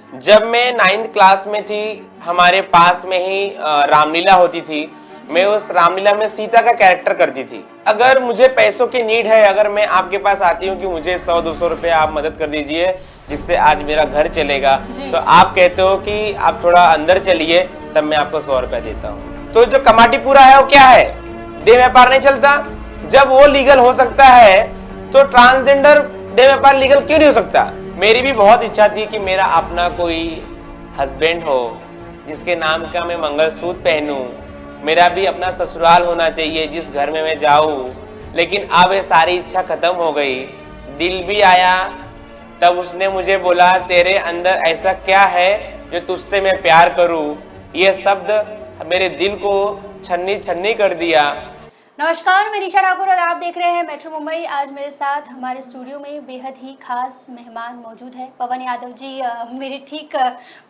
जब मैं 9th class में थी, हमारे पास में ही रामलीला होती थी। मैं उस रामलीला में सीता का कैरेक्टर करती थी। अगर मुझे पैसों की नीड है, अगर मैं आपके पास आती हूँ कि मुझे 100-200 रुपए आप मदद कर दीजिए जिससे आज मेरा घर चलेगा, तो आप कहते हो कि आप थोड़ा अंदर चलिए, तब मैं आपको 100 रुपया देता हूँ। तो जो कमाटीपुरा है वो क्या है? देह व्यापार नहीं चलता। जब वो लीगल हो सकता है तो ट्रांसजेंडर देह व्यापार लीगल क्यों नहीं हो सकता? मेरी भी बहुत इच्छा थी कि मेरा अपना कोई हस्बैंड हो जिसके नाम का मैं मंगलसूत्र पहनूं, मेरा भी अपना ससुराल होना चाहिए जिस घर में मैं जाऊं। लेकिन अब ये सारी इच्छा खत्म हो गई। दिल भी आया, तब उसने मुझे बोला तेरे अंदर ऐसा क्या है जो तुझसे मैं प्यार करूं। ये शब्द मेरे दिल को छन्नी छन्नी कर दिया। नमस्कार, मैं निशा ठाकुर और आप देख रहे हैं मेट्रो मुंबई। आज मेरे साथ हमारे स्टूडियो में बेहद ही खास मेहमान मौजूद है। पवन यादव जी मेरे ठीक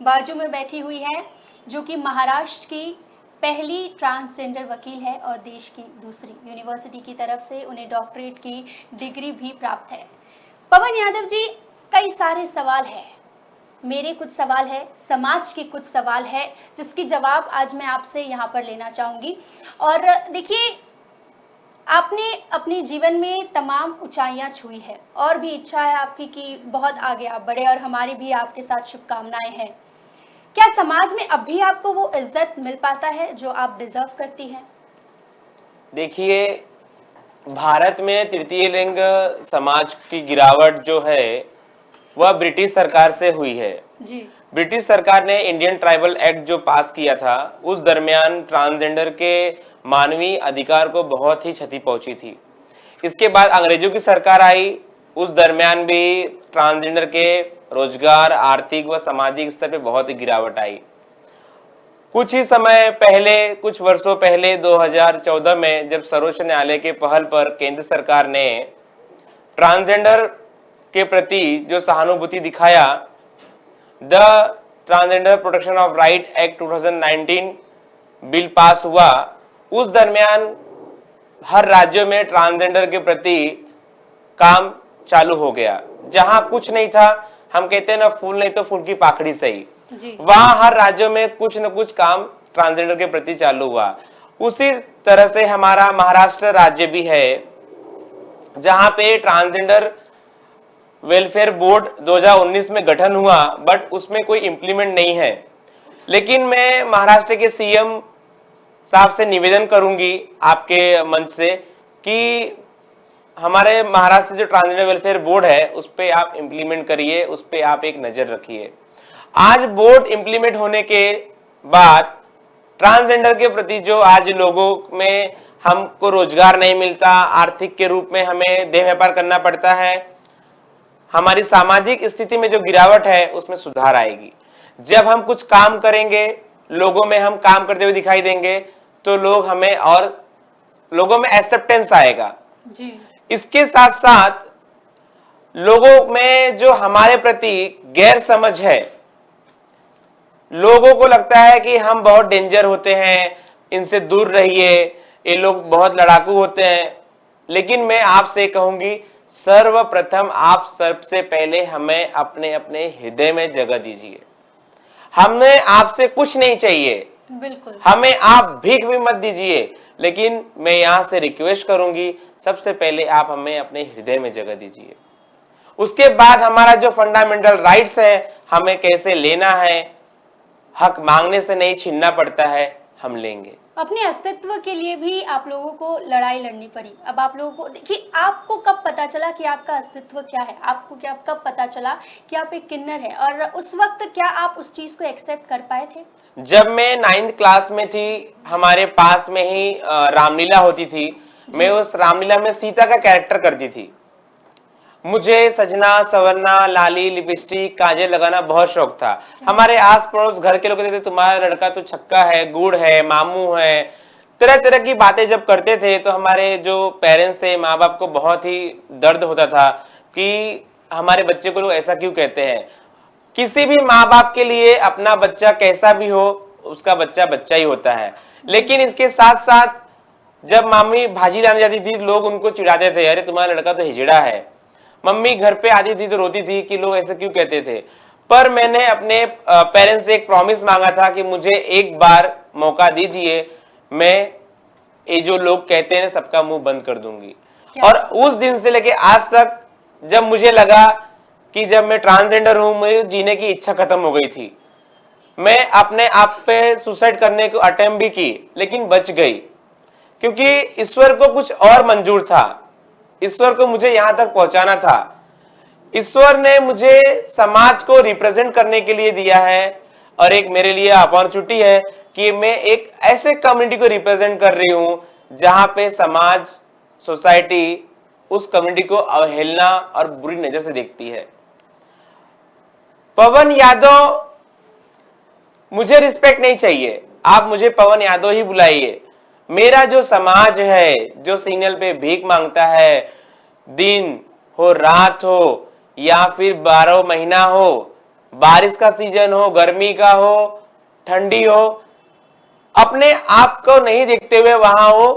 बाजू में बैठी हुई है, जो कि महाराष्ट्र की पहली ट्रांसजेंडर वकील है और देश की दूसरी। यूनिवर्सिटी की तरफ से उन्हें डॉक्टरेट की डिग्री भी प्राप्त है। पवन यादव जी, कई सारे सवाल हैं, मेरे कुछ सवाल है, समाज के कुछ सवाल है, जिसकी जवाब आज मैं आपसे यहाँ पर लेना चाहूँगी। और देखिए, आपने अपने जीवन में तमाम ऊंचाइयां छुई है और भी इच्छा है आपकी कि बहुत आगे आप बढ़े, और हमारी भी आपके साथ शुभकामनाएं हैं। क्या समाज में अब भी आपको वो इज्जत मिल पाता है जो आप डिजर्व करती हैं? देखिए, भारत में तृतीय लिंग समाज की गिरावट जो है वह ब्रिटिश सरकार से हुई है जी। ब्रिटिश सरकार ने इंडियन ट्राइबल एक्ट जो पास किया था, उस दरमियान ट्रांसजेंडर के मानवीय अधिकार को बहुत ही क्षति पहुंची थी। इसके बाद अंग्रेजों की सरकार आई, उस दरमियान भी ट्रांसजेंडर के रोजगार, आर्थिक व सामाजिक स्तर पे बहुत ही गिरावट आई। कुछ ही समय पहले, कुछ वर्षों पहले 2014 में जब सर्वोच्च न्यायालय के पहल पर केंद्र सरकार ने ट्रांसजेंडर के प्रति जो सहानुभूति दिखाया, the transgender protection of right act 2019 bill pass हुआ। उस दरमियान हर राज्यों में ट्रांसजेंडर के प्रति काम चालू हो गया। जहां कुछ नहीं था, हम कहते हैं ना, फूल नहीं तो फूल की पाखड़ी सही, वहां हर राज्यों में कुछ न कुछ काम ट्रांसजेंडर के प्रति चालू हुआ। उसी तरह से हमारा महाराष्ट्र राज्य भी है, जहां पे ट्रांसजेंडर वेलफेयर बोर्ड 2019 में गठन हुआ, बट उसमें कोई इंप्लीमेंट नहीं है। लेकिन मैं महाराष्ट्र के सीएम साहब से निवेदन करूंगी आपके मंच से कि हमारे महाराष्ट्र जो ट्रांसजेंडर वेलफेयर बोर्ड है उस पे आप इंप्लीमेंट करिए, उस पे आप एक नजर रखिए। आज बोर्ड इंप्लीमेंट होने के बाद ट्रांसजेंडर के प्रति जो आज लोगों में हमको रोजगार नहीं मिलता, आर्थिक के रूप में हमें देह व्यापार करना पड़ता है, हमारी सामाजिक स्थिति में जो गिरावट है उसमें सुधार आएगी। जब हम कुछ काम करेंगे, लोगों में हम काम करते हुए दिखाई देंगे, तो लोगों में एक्सेप्टेंस आएगा जी। इसके साथ साथ लोगों में जो हमारे प्रति गैर समझ है, लोगों को लगता है कि हम बहुत डेंजर होते हैं, इनसे दूर रहिए, ये लोग बहुत लड़ाकू होते हैं। लेकिन मैं आपसे कहूंगी, सर्वप्रथम आप सबसे पहले हमें अपने अपने हृदय में जगह दीजिए। हमें आपसे कुछ नहीं चाहिए, बिल्कुल, हमें आप भीख भी मत दीजिए, लेकिन मैं यहां से रिक्वेस्ट करूंगी, सबसे पहले आप हमें अपने हृदय में जगह दीजिए। उसके बाद हमारा जो फंडामेंटल राइट्स है, हमें कैसे लेना है, हक मांगने से नहीं छीनना पड़ता है, हम लेंगे। अपने अस्तित्व के लिए भी आप लोगों को लड़ाई लड़नी पड़ी। अब आप लोगों को देखिए, आपको कब पता चला कि आपका अस्तित्व क्या है? आपको क्या कब पता चला कि आप एक किन्नर है, और उस वक्त क्या आप उस चीज को एक्सेप्ट कर पाए थे? जब मैं 9th क्लास में थी, हमारे पास में ही रामलीला होती थी। मैं उस रामलीला में सीता का कैरेक्टर करती थी। मुझे सजना, सवरना, लाली, लिपस्टिक, काजल लगाना बहुत शौक था। हमारे आस पड़ोस घर के लोग कहते थे, तुम्हारा लड़का तो छक्का है, गुड़ है, मामू है, तरह तरह की बातें जब करते थे, तो हमारे जो पेरेंट्स थे, माँ बाप को बहुत ही दर्द होता था कि हमारे बच्चे को लोग ऐसा क्यों कहते हैं। किसी भी माँ बाप के लिए अपना बच्चा कैसा भी हो, उसका बच्चा बच्चा ही होता है। लेकिन इसके साथ साथ जब मामी भाजी लाने जाती थी, लोग उनको चिढ़ाते थे, अरे तुम्हारा लड़का तो हिजड़ा है। मम्मी घर पे आती थी तो रोती थी कि लोग ऐसे क्यों कहते थे। पर मैंने अपने पेरेंट्स से एक प्रॉमिस मांगा था कि मुझे एक बार मौका दीजिए, मैं ये जो लोग कहते हैं सबका मुंह बंद कर दूंगी। और उस दिन से लेके आज तक जब मुझे लगा कि जब मैं ट्रांसजेंडर हूं, मुझे जीने की इच्छा खत्म हो गई थी, मैं अपने आप पे सुसाइड करने को अटेम्प्ट भी की, लेकिन बच गई, क्योंकि ईश्वर को कुछ और मंजूर था। ईश्वर को मुझे यहां तक पहुंचाना था। ईश्वर ने मुझे समाज को रिप्रेजेंट करने के लिए दिया है, और एक मेरे लिए अपॉर्चुनिटी है कि मैं एक ऐसे कम्युनिटी को रिप्रेजेंट कर रही हूं जहां पे समाज, सोसाइटी उस कम्युनिटी को अवहेलना और बुरी नजर से देखती है। पवन यादव मुझे रिस्पेक्ट नहीं चाहिए, आप मुझे पवन यादव ही बुलाइए। मेरा जो समाज है, जो सिग्नल पे भीख मांगता है, दिन हो रात हो या फिर 12 महीना हो, बारिश का सीजन हो, गर्मी का हो, ठंडी हो, अपने आप को नहीं देखते हुए वहां वो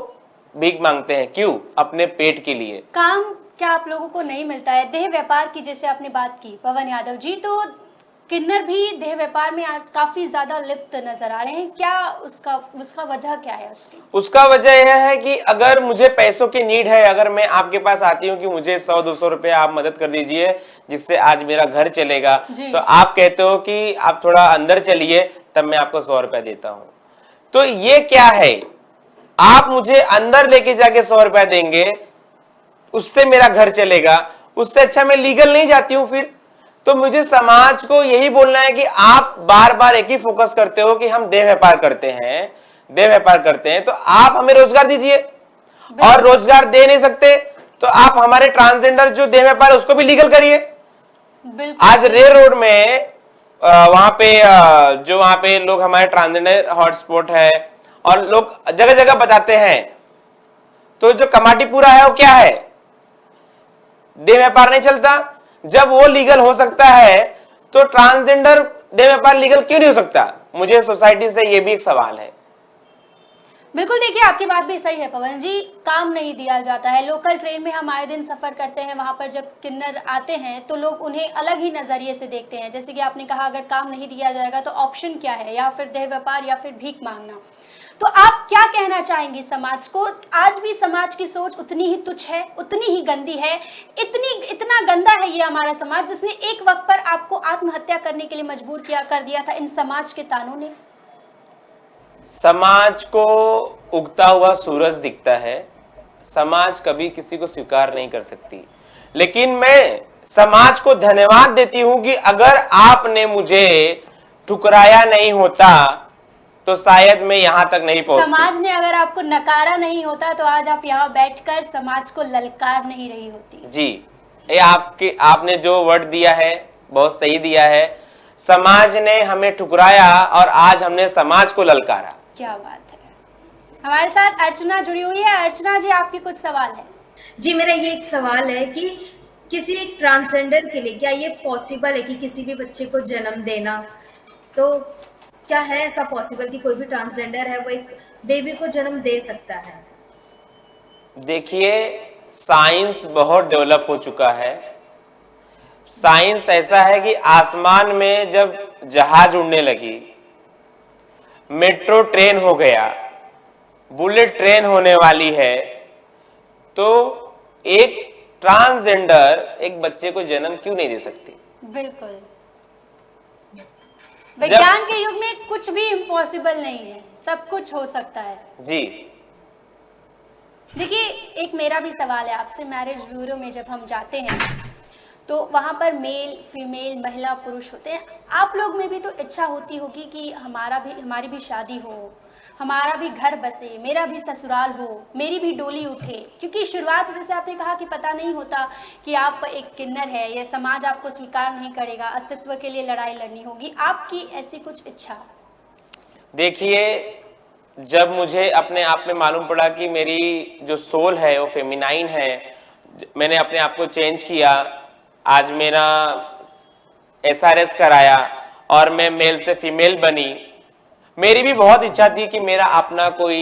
भीख मांगते हैं। क्यों? अपने पेट के लिए। काम क्या आप लोगों को नहीं मिलता है? देह व्यापार की जैसे आपने बात की पवन यादव जी, तो किन्नर भी देह व्यापार में आज काफी ज्यादा लिप्त नजर आ रहे हैं। क्या उसका वजह क्या है? उसका वजह यह है कि अगर मुझे पैसों की नीड है, अगर मैं आपके पास आती हूँ कि मुझे 100-200 रुपए आप मदद कर दीजिए जिससे आज मेरा घर चलेगा, तो आप कहते हो कि आप थोड़ा अंदर चलिए, तब मैं आपको 100 रुपया देता हूं। तो ये क्या है? आप मुझे अंदर लेके जाके 100 रुपया देंगे, उससे मेरा घर चलेगा, उससे अच्छा मैं लीगल नहीं जाती हूं फिर। तो मुझे समाज को यही बोलना है कि आप बार बार एक ही फोकस करते हो कि हम देह व्यापार करते हैं, देह व्यापार करते हैं, तो आप हमें रोजगार दीजिए, और रोजगार दे नहीं सकते तो आप हमारे ट्रांसजेंडर जो देह व्यापार है उसको भी लीगल करिए। आज रेल रोड में वहां पे जो वहां पे लोग, हमारे ट्रांसजेंडर हॉटस्पॉट है और लोग जगह जगह बताते हैं, तो जो कमाटीपुरा है वो क्या है? देह व्यापार नहीं चलता। जब वो लीगल हो सकता है तो ट्रांसजेंडर देह व्यापार लीगल क्यों नहीं हो सकता? मुझे सोसाइटी से ये भी एक सवाल है। बिल्कुल, देखिए आपकी बात भी सही है पवन जी, काम नहीं दिया जाता है। लोकल ट्रेन में हम आए दिन सफर करते हैं, वहां पर जब किन्नर आते हैं तो लोग उन्हें अलग ही नजरिए से देखते हैं। जैसे कि आपने कहा, अगर काम नहीं दिया जाएगा तो ऑप्शन क्या है? या फिर देह व्यापार या फिर भीख मांगना। तो आप क्या कहना चाहेंगी समाज को? आज भी समाज की सोच उतनी ही तुच्छ है, उतनी ही गंदी है, इतना गंदा है ये हमारा समाज, जिसने एक वक्त पर आपको आत्महत्या करने के लिए मजबूर कर दिया था इन समाज के तानों ने। समाज को उगता हुआ सूरज दिखता है, समाज कभी किसी को स्वीकार नहीं कर सकती, लेकिन मैं समाज को धन्यवाद देती हूं कि अगर आपने मुझे ठुकराया नहीं होता तो शायद मैं यहां तक नहीं पहुंचती। समाज ने अगर आपको नकारा नहीं होता तो आज आप यहाँ बैठकर समाज को ललकार नहीं रही होती। जी, ये आपने जो वर्ड दिया है बहुत सही दिया है। समाज ने हमें ठुकराया और आज हमने समाज को ललकारा। क्या बात है। हमारे साथ अर्चना जुड़ी हुई है। अर्चना जी, आपकी कुछ सवाल है? जी, मेरा ये एक सवाल है कि किसी एक ट्रांसजेंडर के लिए क्या ये पॉसिबल है कि किसी भी बच्चे को जन्म देना? तो क्या है ऐसा पॉसिबल कि कोई भी ट्रांसजेंडर है वो एक बेबी को जन्म दे सकता है? देखिए, साइंस बहुत डेवलप हो चुका है। साइंस ऐसा है कि आसमान में जब जहाज उड़ने लगी, मेट्रो ट्रेन हो गया, बुलेट ट्रेन होने वाली है, तो एक ट्रांसजेंडर एक बच्चे को जन्म क्यों नहीं दे सकती? बिल्कुल, विज्ञान के युग में कुछ भी इम्पॉसिबल नहीं है, सब कुछ हो सकता है। जी, देखिए, एक मेरा भी सवाल है आपसे। मैरिज ब्यूरो में जब हम जाते हैं तो वहाँ पर मेल फीमेल, महिला पुरुष होते हैं। आप लोग में भी तो इच्छा होती होगी कि हमारी भी शादी हो, हमारा भी घर बसे, मेरा भी ससुराल हो, मेरी भी डोली उठे। क्योंकि शुरुआत से जैसे आपने कहा कि पता नहीं होता कि आप एक किन्नर है, ये समाज आपको स्वीकार नहीं करेगा, अस्तित्व के लिए लड़ाई लड़नी होगी। आपकी ऐसी कुछ इच्छा? देखिए, जब मुझे अपने आप में मालूम पड़ा कि मेरी जो सोल है वो फेमिनाइन है, मैंने अपने आप को चेंज किया, आज मेरा SRS कराया और मैं मेल से फीमेल बनी। मेरी भी बहुत इच्छा थी कि मेरा अपना कोई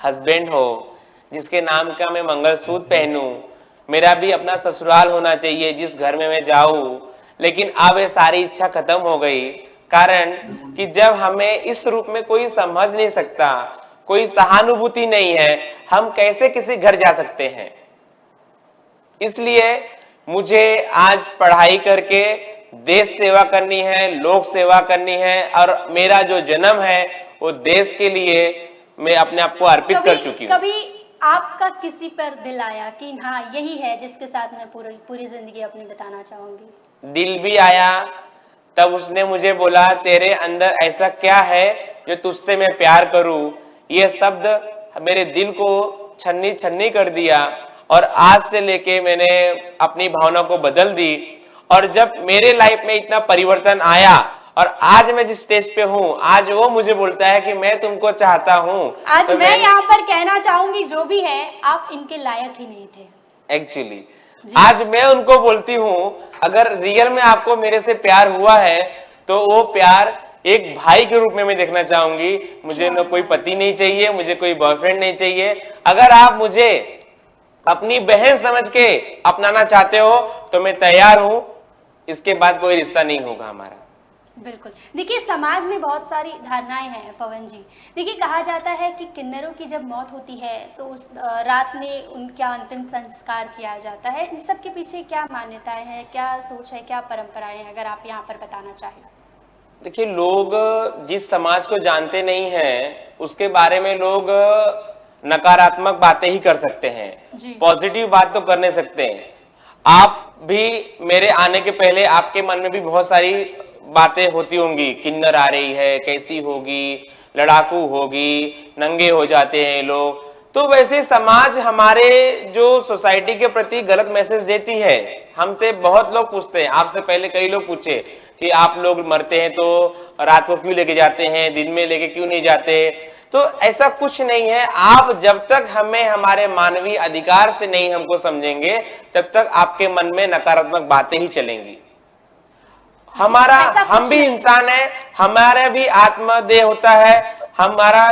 हस्बैंड हो जिसके नाम का मैं मंगलसूत्र पहनूं, मेरा भी अपना ससुराल होना चाहिए जिस घर में मैं जाऊं, लेकिन अब ये सारी इच्छा खत्म हो गई, कारण कि जब हमें इस रूप में कोई समझ नहीं सकता, कोई सहानुभूति नहीं है, हम कैसे किसी घर जा सकते हैं। इसलिए मुझे आज पढ़ाई करके देश सेवा करनी है, लोक सेवा करनी है, और मेरा जो जन्म है वो देश के लिए मैं अपने आप को अर्पित कर चुकी हूँ। कभी आपका किसी पर दिल आया कि हाँ यही है जिसके साथ मैं पूरी जिंदगी अपनी बिताना चाहूंगी? दिल भी आया, तब उसने मुझे बोला तेरे अंदर ऐसा क्या है जो तुझसे मैं प्यार करूं। ये शब्द मेरे दिल को छन्नी छन्नी कर दिया, और आज से लेके मैंने अपनी भावना को बदल दी। और जब मेरे लाइफ में इतना परिवर्तन आया और आज मैं जिस स्टेज पे हूँ, आज वो मुझे बोलता है कि मैं तुमको चाहता हूँ। आज तो मैं यहाँ पर कहना चाहूंगी जो भी है आप इनके लायक ही नहीं थे एक्चुअली। आज मैं उनको बोलती हूँ अगर रियल में आपको मेरे से प्यार हुआ है तो वो प्यार एक भाई के रूप में मैं देखना चाहूंगी। मुझे न कोई पति नहीं चाहिए, मुझे कोई बॉयफ्रेंड नहीं चाहिए। अगर आप मुझे अपनी बहन समझ के अपनाना चाहते हो तो मैं तैयार हूं, इसके बाद कोई रिश्ता नहीं होगा हमारा। बिल्कुल। देखिए समाज में बहुत सारी धारणाएं हैं पवन जी। देखिए कहा जाता है कि किन्नरों की जब मौत होती है तो उस रात में उनका अंतिम संस्कार किया जाता है। इन सब के पीछे क्या मान्यताएं हैं, क्या सोच है, क्या परंपराएं हैं, अगर आप यहाँ पर बताना चाहें? देखिए, लोग जिस समाज को जानते नहीं हैं उसके बारे में लोग नकारात्मक बातें ही कर सकते हैं, पॉजिटिव बात तो कर नहीं सकते हैं। आप भी मेरे आने के पहले आपके मन में भी बहुत सारी बातें होती होंगी, किन्नर आ रही है, कैसी होगी, लड़ाकू होगी, नंगे हो जाते हैं लोग। तो वैसे समाज हमारे जो सोसाइटी के प्रति गलत मैसेज देती है। हमसे बहुत लोग पूछते हैं, आपसे पहले कई लोग पूछे कि आप लोग मरते हैं तो रात को क्यों लेके जाते हैं, दिन में लेके क्यों नहीं जाते। तो ऐसा कुछ नहीं है। आप जब तक हमें हमारे मानवीय अधिकार से नहीं हमको समझेंगे तब तक आपके मन में नकारात्मक बातें ही चलेंगी। हमारा हम भी इंसान है, हमारा भी आत्मदेह होता है, हमारा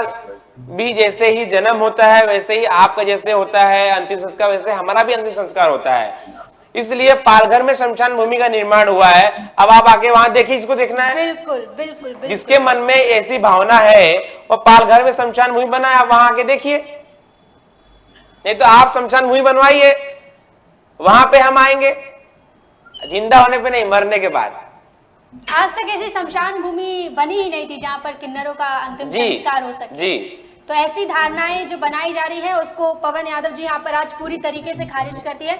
भी जैसे ही जन्म होता है वैसे ही आपका जैसे होता है अंतिम संस्कार, वैसे हमारा भी अंतिम संस्कार होता है। इसलिए पालघर में शमशान भूमि का निर्माण हुआ है। अब आप आके वहां देखिए, इसको देखना है। बिल्कुल बिल्कुल बिल्कुल। जिसके मन में ऐसी भावना है वो पालघर में शमशान भूमि बना है, आप वहां आके देखिए। नहीं तो आप शमशान भूमि बनवाइए, वहां पे हम आएंगे, जिंदा होने पे नहीं, मरने के बाद। आज तक ऐसी शमशान भूमि बनी ही नहीं थी जहां पर किन्नरों का अंतिम संस्कार हो सके। जी। तो ऐसी धारणाएं जो बनाई जा रही है उसको पवन यादव जी यहाँ पर आज पूरी तरीके से खारिज करती है।